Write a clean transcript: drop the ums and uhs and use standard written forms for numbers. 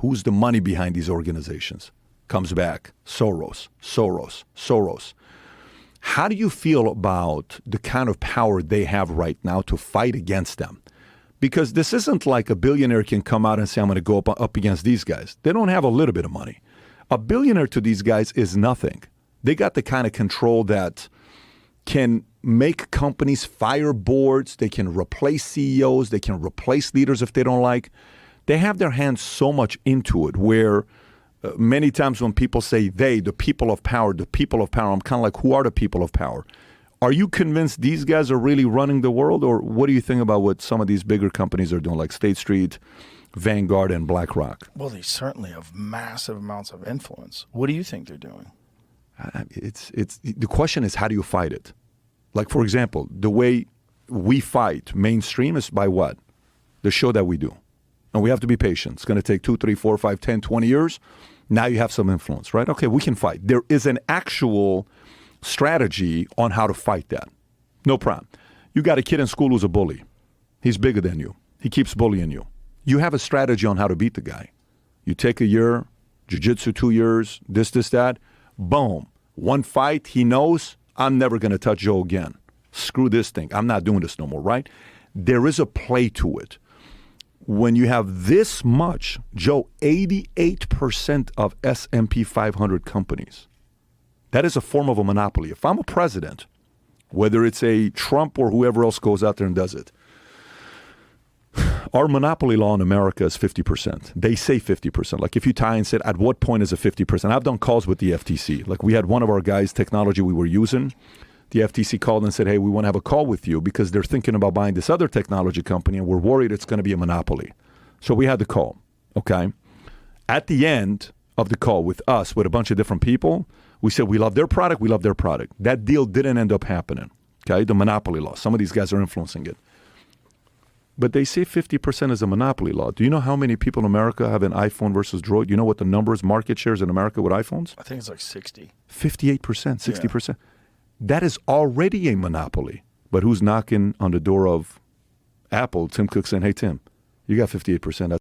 Who's the money behind these organizations? Comes back. Soros, Soros, Soros. How do you feel about the kind of power they have right now to fight against them? Because this isn't like a billionaire can come out and say, I'm going to go up against these guys. They don't have a little bit of money. A billionaire to these guys is nothing. They got the kind of control that can make companies fire boards. They can replace CEOs. They can replace leaders if they don't like. They have their hands so much into it where many times when people say the people of power, I'm kind of like, who are the people of power? Are you convinced these guys are really running the world? Or what do you think about what some of these bigger companies are doing, like State Street, Vanguard, and BlackRock? Well, they certainly have massive amounts of influence. What do you think they're doing? The question is, how do you fight it? Like, for example, the way we fight mainstream is by what? The show that we do. And we have to be patient. It's going to take 2, 3, 4, 5, 10, 20 years. Now you have some influence, right? Okay, we can fight. There is an actual strategy on how to fight that. No problem. You got a kid in school who's a bully. He's bigger than you. He keeps bullying you. You have a strategy on how to beat the guy. You take a year, jiu-jitsu 2 years, this, that. Boom. One fight, he knows, I'm never going to touch Joe again. Screw this thing. I'm not doing this no more, right? There is a play to it. When you have this much, Joe, 88% of S&P 500 companies, that is a form of a monopoly. If I'm a president, whether it's a Trump or whoever else goes out there and does it, our monopoly law in America is 50%. They say 50%. Like if you tie and said, at what point is it 50%? I've done calls with the FTC. Like we had one of our guys' technology we were using. The FTC called and said, hey, we want to have a call with you because they're thinking about buying this other technology company and we're worried it's going to be a monopoly. So we had the call, okay? At the end of the call with us, with a bunch of different people, we said, we love their product, we love their product. That deal didn't end up happening, okay? The monopoly law. Some of these guys are influencing it. But they say 50% is a monopoly law. Do you know how many people in America have an iPhone versus Droid? You know what the numbers, market shares in America with iPhones? I think it's like 60. 58%, 60%. Yeah. That is already a monopoly. But who's knocking on the door of Apple? Tim Cook saying, hey, Tim, you got 58%.